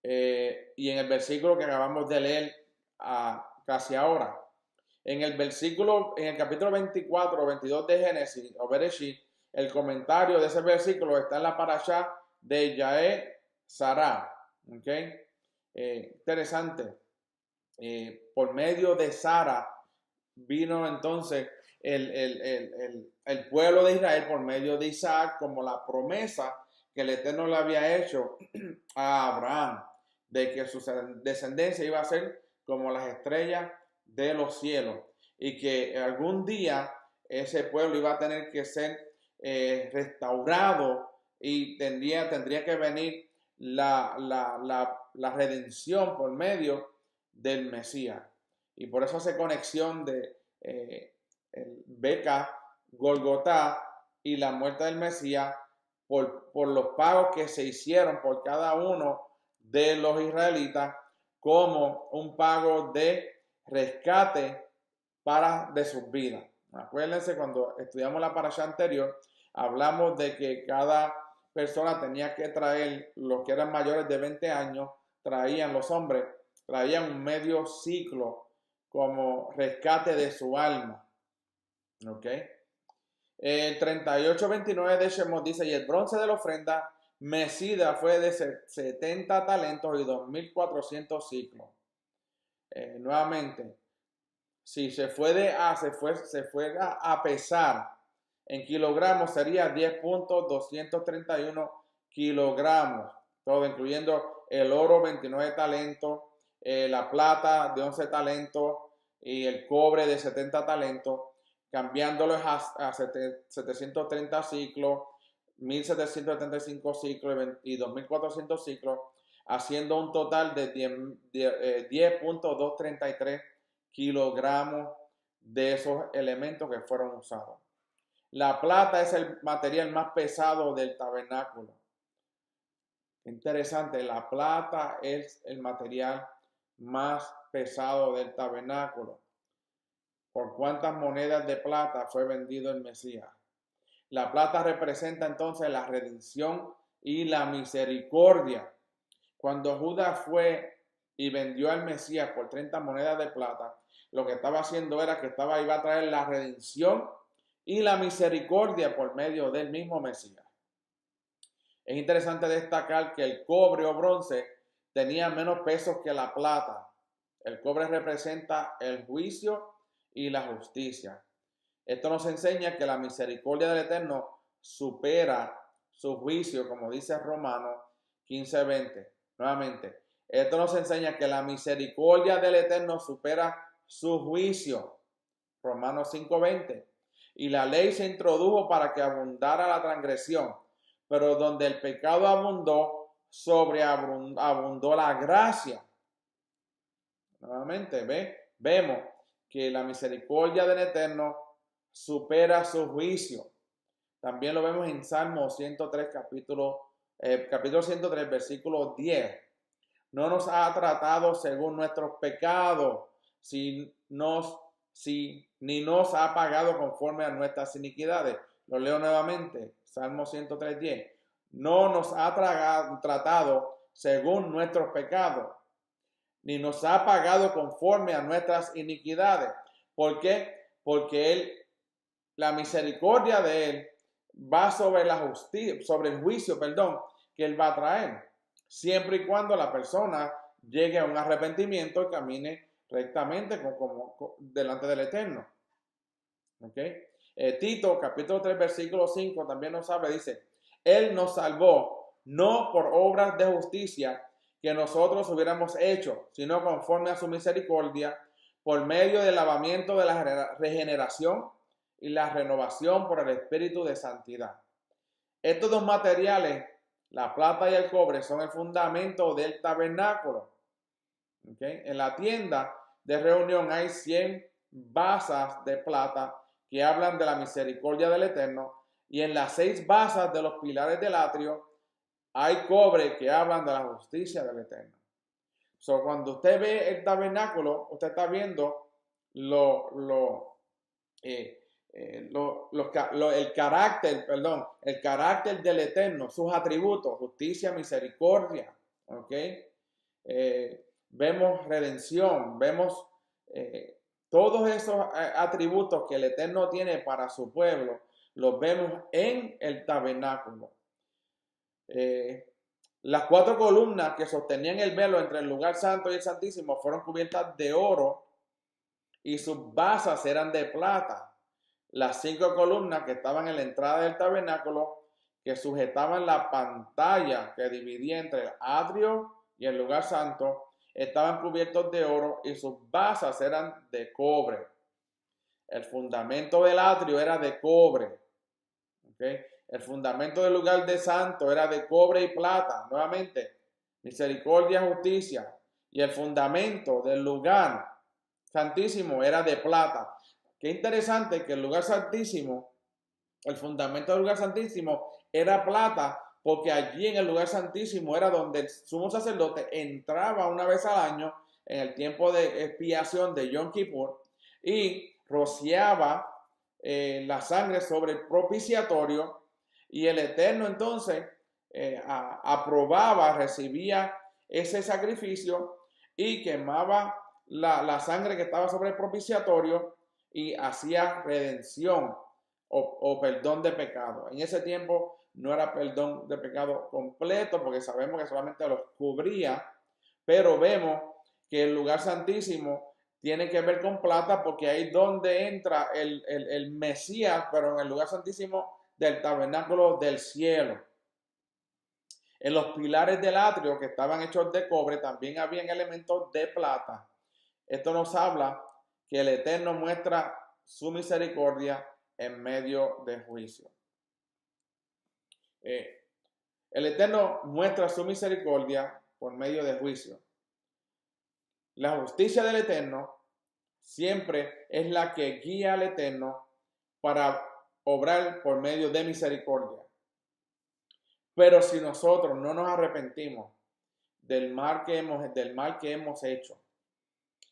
Speaker 1: Y en el versículo que acabamos de leer casi ahora. En el capítulo 24 o 22 de Génesis, o Bereshit, el comentario de ese versículo está en la parashá de Yael Sará. ¿Ok? Interesante. Por medio de Sara vino entonces el pueblo de Israel, por medio de Isaac, como la promesa que el Eterno le había hecho a Abraham, de que su descendencia iba a ser como las estrellas de los cielos, y que algún día ese pueblo iba a tener que ser restaurado, y tendría que venir la redención por medio del Mesías. Y por eso hace conexión de el beca, Golgotá y la muerte del Mesías, por los pagos que se hicieron por cada uno de los israelitas, como un pago de rescate de sus vidas. Acuérdense, cuando estudiamos la parashá anterior, hablamos de que cada persona tenía que traer, los que eran mayores de 20 años, los hombres traían un medio ciclo como rescate de su alma. ¿Ok? El 38:29 de Shemot dice: y el bronce de la ofrenda mecida fue de 70 talentos y 2,400 ciclos. Nuevamente, si se fue a pesar en kilogramos, sería 10,231 kilogramos, todo incluyendo el oro 29 talentos, la plata de 11 talentos y el cobre de 70 talentos, cambiándolos a 730 ciclos, 1775 ciclos y 2400 ciclos, haciendo un total de 10.233 kilogramos de esos elementos que fueron usados. La plata es el material más pesado del tabernáculo. Interesante, la plata es el material más pesado del tabernáculo. ¿Por cuántas monedas de plata fue vendido el Mesías? La plata representa entonces la redención y la misericordia. Cuando Judas fue y vendió al Mesías por 30 monedas de plata, lo que estaba haciendo era que iba a traer la redención y la misericordia por medio del mismo Mesías. Es interesante destacar que el cobre o bronce tenía menos peso que la plata. El cobre representa el juicio y la justicia. Esto nos enseña que la misericordia del Eterno supera su juicio, como dice Romanos 15:20. Nuevamente, esto nos enseña que la misericordia del Eterno supera su juicio. Romanos 5:20. Y la ley se introdujo para que abundara la transgresión, pero donde el pecado abundó, sobreabundó la gracia. Nuevamente, vemos que la misericordia del Eterno supera su juicio. También lo vemos en Salmo 103, capítulo 103, versículo 10. No nos ha tratado según nuestros pecados, ni nos ha pagado conforme a nuestras iniquidades. Lo leo nuevamente, Salmo 103, 10. No nos ha tratado según nuestros pecados, ni nos ha pagado conforme a nuestras iniquidades. ¿Por qué? Porque la misericordia de Él va sobre la justicia, sobre el juicio, que Él va a traer, siempre y cuando la persona llegue a un arrepentimiento y camine rectamente delante del Eterno. ¿Okay? Tito, capítulo 3, versículo 5, también nos habla, dice, Él nos salvó, no por obras de justicia que nosotros hubiéramos hecho, sino conforme a su misericordia, por medio del lavamiento de la regeneración y la renovación por el Espíritu de santidad. Estos dos materiales, la plata y el cobre, son el fundamento del tabernáculo. ¿Okay? En la tienda de reunión hay 100 basas de plata que hablan de la misericordia del Eterno, y en las 6 basas de los pilares del atrio hay cobre que hablan de la justicia del Eterno. Cuando usted ve el tabernáculo, usted está viendo el carácter del Eterno, sus atributos, justicia, misericordia, ¿okay? Vemos redención, vemos todos esos atributos que el Eterno tiene para su pueblo, los vemos en el tabernáculo. Las 4 columnas que sostenían el velo entre el lugar santo y el santísimo fueron cubiertas de oro y sus basas eran de plata. Las 5 columnas que estaban en la entrada del tabernáculo, que sujetaban la pantalla que dividía entre el atrio y el lugar santo, estaban cubiertos de oro y sus basas eran de cobre. El fundamento del atrio era de cobre. ¿Okay? El fundamento del lugar de santo era de cobre y plata. Nuevamente, misericordia, justicia. Y el fundamento del lugar santísimo era de plata. Qué interesante que el lugar santísimo, el fundamento del lugar santísimo era plata, porque allí en el lugar santísimo era donde el sumo sacerdote entraba una vez al año en el tiempo de expiación de Yom Kippur y rociaba la sangre sobre el propiciatorio, y el Eterno entonces aprobaba, recibía ese sacrificio y quemaba la sangre que estaba sobre el propiciatorio y hacía redención o perdón de pecado. En ese tiempo no era perdón de pecado completo, porque sabemos que solamente los cubría, pero vemos que el lugar santísimo tiene que ver con plata, porque ahí es donde entra el Mesías, pero en el lugar santísimo del tabernáculo del cielo. En los pilares del atrio, que estaban hechos de cobre, también habían elementos de plata. Esto nos habla que el Eterno muestra su misericordia en medio del juicio. El Eterno muestra su misericordia por medio del juicio. La justicia del Eterno siempre es la que guía al Eterno para obrar por medio de misericordia. Pero si nosotros no nos arrepentimos del mal que hemos hecho,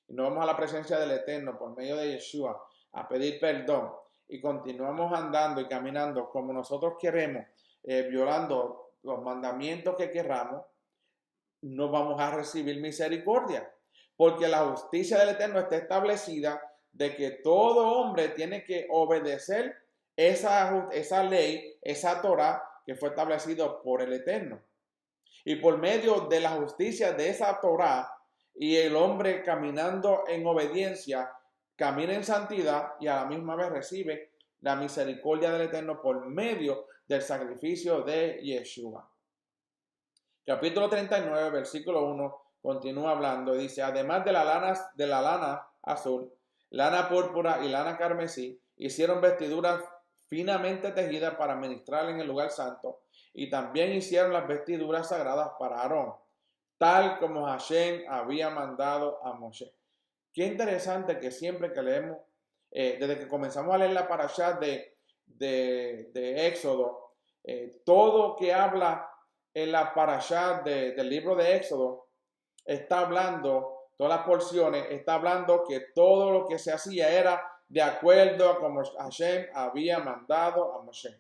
Speaker 1: y no vamos a la presencia del Eterno por medio de Yeshua a pedir perdón, y continuamos andando y caminando como nosotros queremos, violando los mandamientos que queramos, no vamos a recibir misericordia, porque la justicia del Eterno está establecida de que todo hombre tiene que obedecer esa ley, esa Torah que fue establecido por el Eterno. Y por medio de la justicia de esa Torah y el hombre caminando en obediencia, camina en santidad y a la misma vez recibe la misericordia del Eterno por medio del sacrificio de Yeshua. Capítulo 39, versículo 1, continúa hablando y dice, además de la lana azul, lana púrpura y lana carmesí, hicieron vestiduras finamente tejidas para ministrar en el lugar santo, y también hicieron las vestiduras sagradas para Aarón, tal como Hashem había mandado a Moshe. Qué interesante que siempre que leemos, desde que comenzamos a leer la parashá de Éxodo, todo que habla en la parashá del libro de Éxodo, está hablando, todas las porciones, está hablando que todo lo que se hacía era de acuerdo a como Hashem había mandado a Moshe.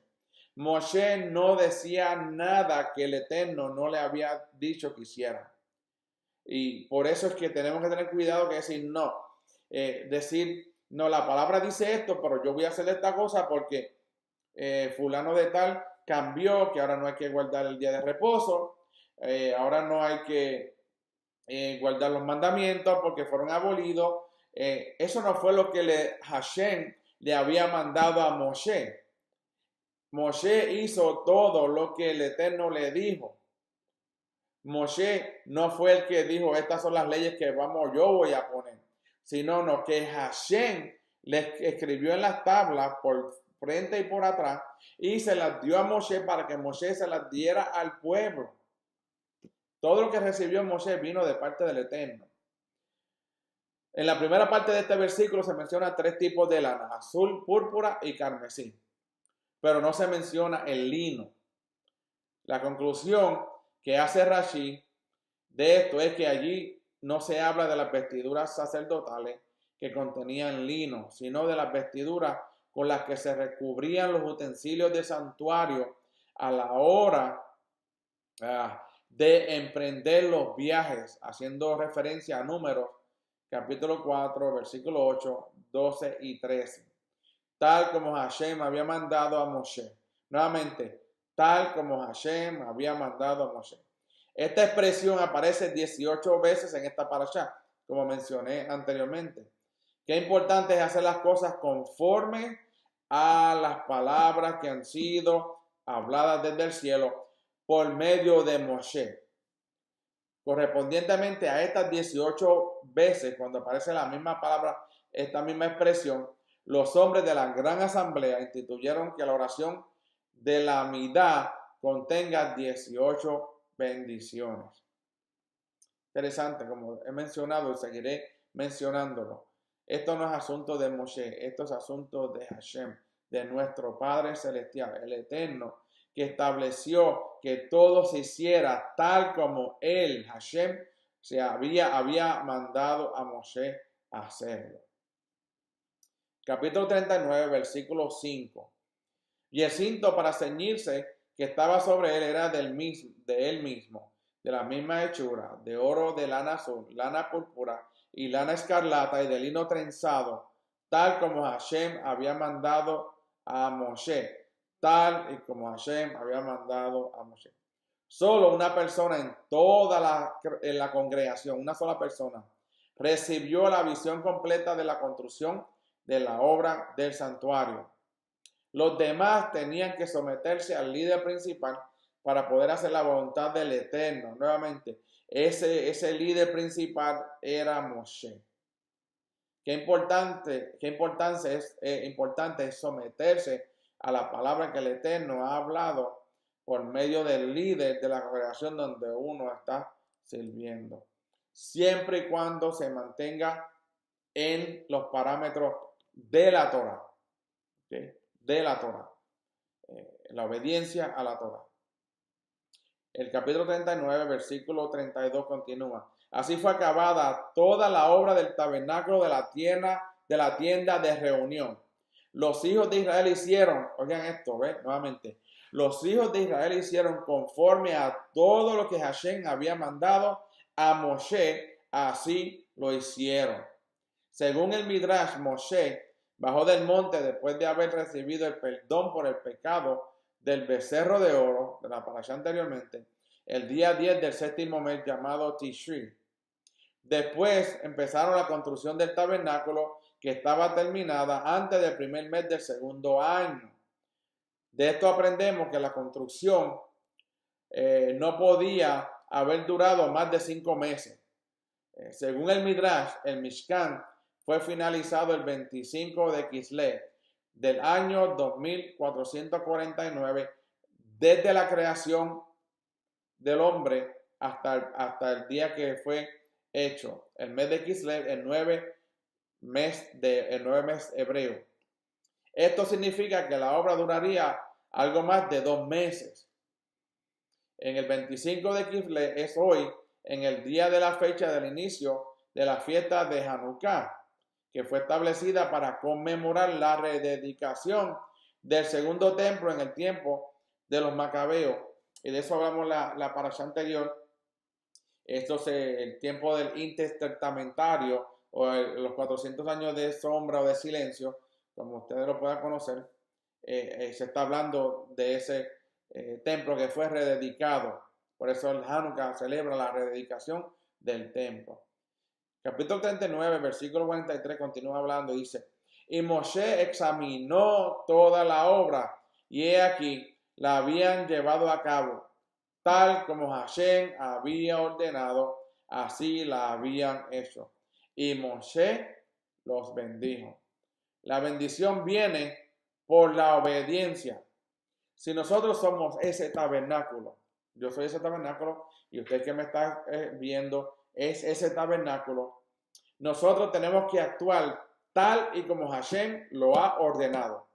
Speaker 1: Moshe no decía nada que el Eterno no le había dicho que hiciera. Y por eso es que tenemos que tener cuidado que decir no. Decir, no, la palabra dice esto, pero yo voy a hacer esta cosa porque fulano de tal cambió, que ahora no hay que guardar el día de reposo, ahora no hay que guardar los mandamientos porque fueron abolidos. Eso no fue lo que Hashem le había mandado a Moshe. Moshe hizo todo lo que el Eterno le dijo. Moshe no fue el que dijo, estas son las leyes que yo voy a poner, sino que Hashem le escribió en las tablas por frente y por atrás y se las dio a Moshe para que Moshe se las diera al pueblo. Todo lo que recibió Moshe vino de parte del Eterno. En la primera parte de este versículo se menciona 3 tipos de lana, azul, púrpura y carmesí, pero no se menciona el lino. La conclusión que hace Rashi de esto es que allí no se habla de las vestiduras sacerdotales que contenían lino, sino de las vestiduras con las que se recubrían los utensilios de santuario a la hora de emprender los viajes, haciendo referencia a Números, capítulo 4, versículo 8, 12 y 13. Tal como Hashem había mandado a Moshe. Nuevamente, tal como Hashem había mandado a Moshe. Esta expresión aparece 18 veces en esta parashá, como mencioné anteriormente. Qué importante es hacer las cosas conforme a las palabras que han sido habladas desde el cielo por medio de Moshe. Correspondientemente a estas 18 veces, cuando aparece la misma palabra, esta misma expresión, los hombres de la gran asamblea instituyeron que la oración de la Amidá contenga 18 bendiciones. Interesante, como he mencionado y seguiré mencionándolo. Esto no es asunto de Moshe, esto es asunto de Hashem, de nuestro Padre Celestial, el Eterno, que estableció que todo se hiciera tal como él, Hashem, había mandado a Moshe a hacerlo. Capítulo 39, versículo 5. Y el cinto para ceñirse que estaba sobre él era de él mismo, de la misma hechura, de oro, de lana azul, lana púrpura y lana escarlata y de lino trenzado, tal como Hashem había mandado a Moshe, tal y como Hashem había mandado a Moshe. Solo una persona en toda la congregación, una sola persona, recibió la visión completa de la construcción de la obra del santuario. Los demás tenían que someterse al líder principal, para poder hacer la voluntad del Eterno. Nuevamente, ese líder principal era Moshe. Qué importante es someterse a la palabra que el Eterno ha hablado por medio del líder de la congregación donde uno está sirviendo. Siempre y cuando se mantenga en los parámetros de la Torah. ¿Okay? De la Torah. La obediencia a la Torah. El capítulo 39, versículo 32 continúa. Así fue acabada toda la obra del tabernáculo de la tienda de reunión. Los hijos de Israel hicieron, oigan esto, nuevamente. Los hijos de Israel hicieron conforme a todo lo que Hashem había mandado a Moshe, así lo hicieron. Según el Midrash, Moshe bajó del monte después de haber recibido el perdón por el pecado del becerro de oro, de la parasha anteriormente, el día 10 del séptimo mes llamado Tishri. Después empezaron la construcción del tabernáculo que estaba terminada antes del primer mes del segundo año. De esto aprendemos que la construcción no podía haber durado más de 5 meses. Según el Midrash, el Mishkan fue finalizado el 25 de Kislev del año 2449 desde la creación del hombre hasta el día que fue hecho. El mes de Kislev, el 9 mes hebreo. Esto significa que la obra duraría algo más de 2 meses. En el 25 de Kislev es hoy, en el día de la fecha del inicio de la fiesta de Hanukkah, que fue establecida para conmemorar la rededicación del segundo templo en el tiempo de los macabeos. Y de eso hablamos la parasha anterior. Esto es el tiempo del intertestamentario o los 400 años de sombra o de silencio, como ustedes lo puedan conocer. Se está hablando de ese templo que fue rededicado. Por eso el Hanukkah celebra la rededicación del templo. Capítulo 39, versículo 43 continúa hablando, dice: y Moshe examinó toda la obra, y he aquí, la habían llevado a cabo, tal como Hashem había ordenado, así la habían hecho. Y Moshe los bendijo. La bendición viene por la obediencia. Si nosotros somos ese tabernáculo, yo soy ese tabernáculo, y usted que me está viendo es ese tabernáculo, nosotros tenemos que actuar tal y como Hashem lo ha ordenado.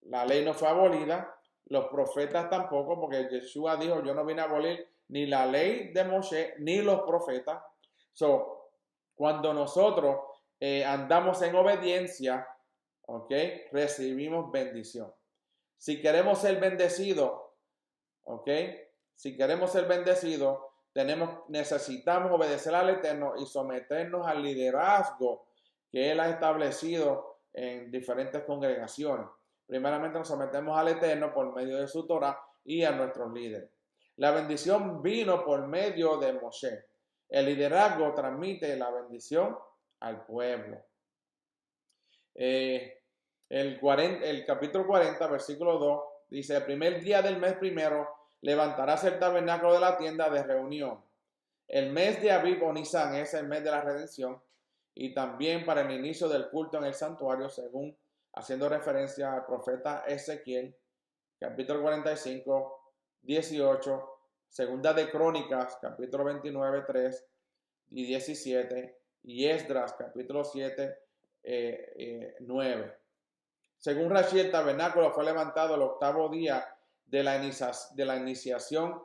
Speaker 1: La ley no fue abolida, los profetas tampoco, porque Yeshua dijo: yo no vine a abolir ni la ley de Moshe ni los profetas. Cuando nosotros andamos en obediencia, recibimos bendición. Si queremos ser bendecidos, si queremos ser bendecidos, necesitamos obedecer al Eterno y someternos al liderazgo que Él ha establecido en diferentes congregaciones. Primeramente nos sometemos al Eterno por medio de su Torah y a nuestros líderes. La bendición vino por medio de Moshe. El liderazgo transmite la bendición al pueblo. El capítulo 40, versículo 2, dice: el primer día del mes primero levantarás el tabernáculo de la tienda de reunión. El mes de Abib o Nisan es el mes de la redención, y también para el inicio del culto en el santuario, según haciendo referencia al profeta Ezequiel, capítulo 45, 18, segunda de Crónicas, capítulo 29, 3 y 17, y Esdras, capítulo 7, 9. Según Rashi, el tabernáculo fue levantado el octavo día de la iniciación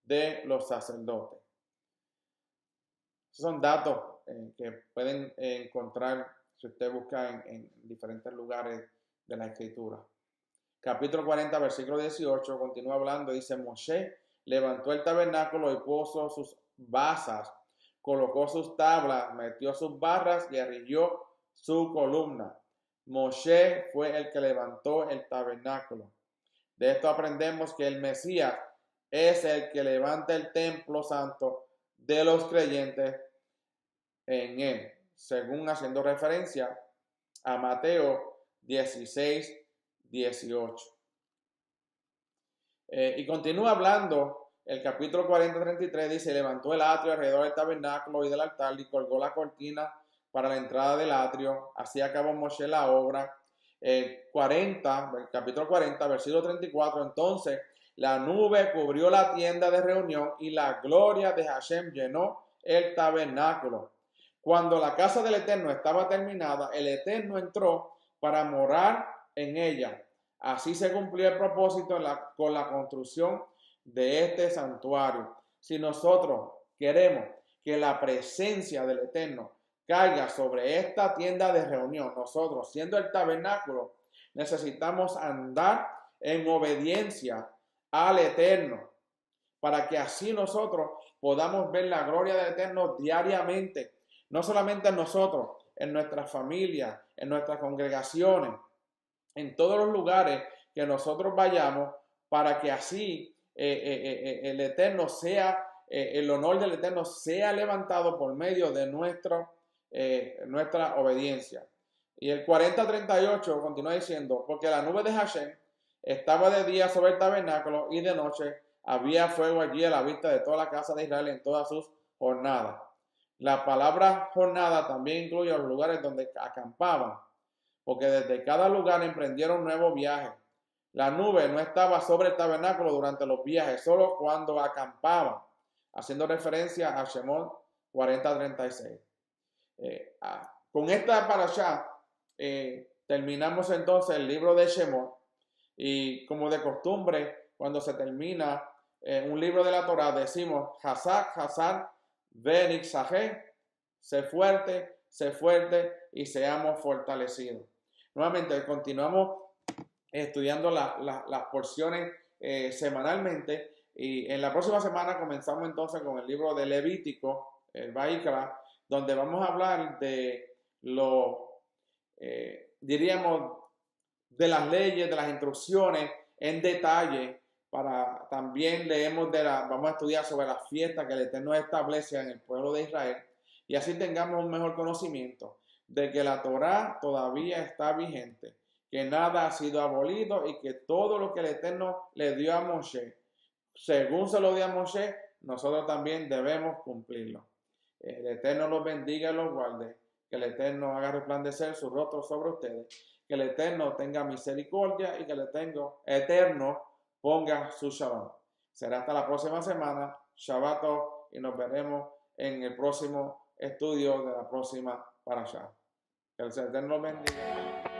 Speaker 1: de los sacerdotes. Esos son datos que pueden encontrar si usted busca en diferentes lugares de la Escritura. Capítulo 40, versículo 18, continúa hablando, dice: Moshe levantó el tabernáculo y puso sus basas, colocó sus tablas, metió sus barras y arrilló su columna. Moshe fue el que levantó el tabernáculo. De esto aprendemos que el Mesías es el que levanta el templo santo de los creyentes en él, según haciendo referencia a Mateo 16, 18. Y continúa hablando, el capítulo 40-33 dice, levantó el atrio alrededor del tabernáculo y del altar y colgó la cortina para la entrada del atrio. Así acabó Moshe la obra. El capítulo 40, versículo 34, entonces la nube cubrió la tienda de reunión y la gloria de Hashem llenó el tabernáculo. Cuando la casa del Eterno estaba terminada, el Eterno entró para morar en ella. Así se cumplió el propósito con la construcción de este santuario. Si nosotros queremos que la presencia del Eterno caiga sobre esta tienda de reunión, nosotros, siendo el tabernáculo, necesitamos andar en obediencia al Eterno, para que así nosotros podamos ver la gloria del Eterno diariamente, no solamente en nosotros, en nuestras familias, en nuestras congregaciones, en todos los lugares que nosotros vayamos, para que así el Eterno sea, el honor del Eterno sea levantado por medio de nuestra obediencia. Y el 40-38 continúa diciendo, porque la nube de Hashem estaba de día sobre el tabernáculo y de noche había fuego allí a la vista de toda la casa de Israel en todas sus jornadas. La palabra jornada también incluye los lugares donde acampaban, porque desde cada lugar emprendieron nuevos viajes. La nube no estaba sobre el tabernáculo durante los viajes, solo cuando acampaban, haciendo referencia a Shemot 40-36. Con esta parashá terminamos entonces el libro de Shemot, y como de costumbre, cuando se termina un libro de la Torá, decimos Hazak, Hazak, Venik, Sahé, sé fuerte y seamos fortalecidos. Nuevamente, continuamos estudiando las porciones semanalmente, y en la próxima semana comenzamos entonces con el libro de Levítico, el Vaikra, donde vamos a hablar de diríamos, de las leyes, de las instrucciones en detalle. También vamos a estudiar sobre las fiestas que el Eterno establece en el pueblo de Israel, y así tengamos un mejor conocimiento de que la Torá todavía está vigente, que nada ha sido abolido y que todo lo que el Eterno le dio a Moshe, según se lo dio a Moshe, nosotros también debemos cumplirlo. El Eterno los bendiga y los guarde, que el Eterno haga resplandecer su rostro sobre ustedes, que el Eterno tenga misericordia y que el Eterno ponga su shalom. Será hasta la próxima semana, Shabbat, y nos veremos en el próximo estudio de la próxima parashá. Que el Eterno los bendiga.